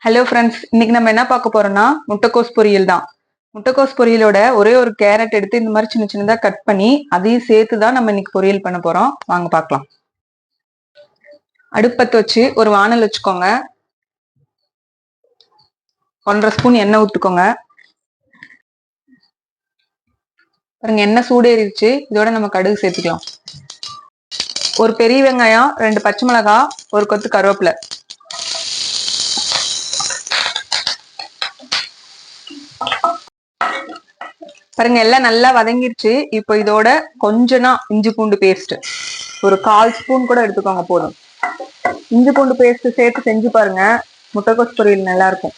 Hello friends, இன்னைக்கு நம்ம என்ன பார்க்க போறோம்னா முட்டைக்கோஸ் பொரியல் தான். முட்டைக்கோஸ் பொரியலோட ஒரே ஒரு கேரட் எடுத்து இந்த மாதிரி சின்ன சின்னதா கட் பண்ணி அதையும் சேர்த்து தான் நம்ம இன்னைக்கு பொரியல் பண்ண போறோம். வாங்க பார்க்கலாம். அடுப்பத்து வச்சு ஒரு வானல் வச்சுக்கோங்க. 1.5 ஸ்பூன் எண்ணெய் ஊத்துக்கோங்க. பாருங்க, எண்ணெய் சூடேறிடுச்சு. இதோட நம்ம கடுகு சேர்த்துக்கலாம். ஒரு பெரிய வெங்காயம், 2 பச்சை மிளகாய், ஒரு கொத்து கருவேப்பிலை. பாருங்க, எல்லாம் நல்லா வதங்கிருச்சு. இப்போ இதோட கொஞ்சமா இஞ்சி பூண்டு பேஸ்ட் ஒரு 1/4 ஸ்பூன் கூட எடுத்துக்கோங்க, போதும். இஞ்சி பூண்டு பேஸ்ட் சேர்த்து செஞ்சு பாருங்க, முட்டைக்கோஸ் பொரியல் நல்லா இருக்கும்.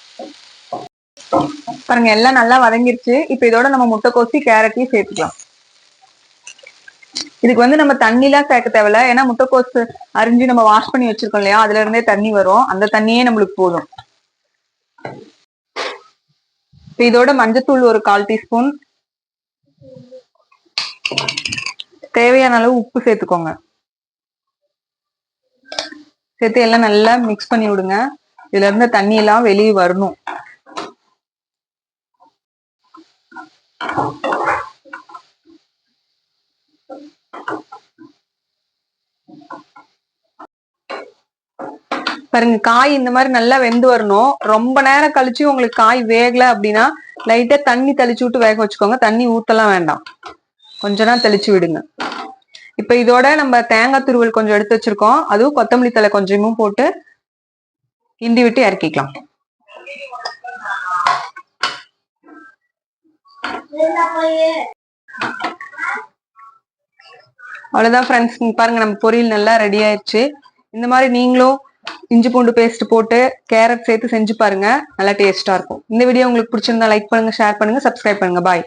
பாருங்க, எல்லாம் நல்லா வதங்கிருச்சு. இப்போ இதோட நம்ம முட்டைக்கோசி கேரட்டையும் சேர்த்துக்கலாம். இதுக்கு நம்ம தண்ணி எல்லாம் சேர்க்க தேவையில்ல. ஏன்னா முட்டைக்கோஸ் அரிஞ்சு நம்ம வாஷ் பண்ணி வச்சிருக்கோம் இல்லையா, அதுல இருந்தே தண்ணி வரும். அந்த தண்ணியே நம்மளுக்கு போதும். இப்போ இதோட மஞ்சத்தூள் ஒரு 1/4 டீஸ்பூன், தேவையான அளவு உப்பு சேர்த்துக்கோங்க. சேர்த்து எல்லாம் நல்லா மிக்ஸ் பண்ணி விடுங்க. இதுல இருந்த தண்ணி எல்லாம் வெளியே வரணும். பாருங்க, காய் இந்த மாதிரி நல்லா வெந்து வரணும். ரொம்ப நேரம் கழிச்சு உங்களுக்கு காய் வேகல அப்படின்னா லைட்டா தண்ணி தெளிச்சு விட்டு வேக வச்சுக்கோங்க. தண்ணி ஊத்தலாம் வேண்டாம், கொஞ்ச நேரம் தெளிச்சு விடுங்க. இப்ப இதோட நம்ம தேங்காய் துருவல் கொஞ்சம் எடுத்து வச்சிருக்கோம். அதுவும் கொத்தமல்லி தழை கொஞ்சமும் போட்டு கிண்டி விட்டு இறக்கிக்கலாம். அவ்வளவுதான் ஃப்ரெண்ட்ஸ், பாருங்க நம்ம பொரியல் நல்லா ரெடி ஆயிடுச்சு. இந்த மாதிரி நீங்களும் இஞ்சி பூண்டு பேஸ்ட் போட்டு கேரட் சேர்த்து செஞ்சு பாருங்க, நல்லா டேஸ்டா இருக்கும். இந்த வீடியோ உங்களுக்கு பிடிச்சிருந்தா லைக் பண்ணுங்க, ஷேர் பண்ணுங்க, சப்ஸ்கிரைப் பண்ணுங்க. பாய்.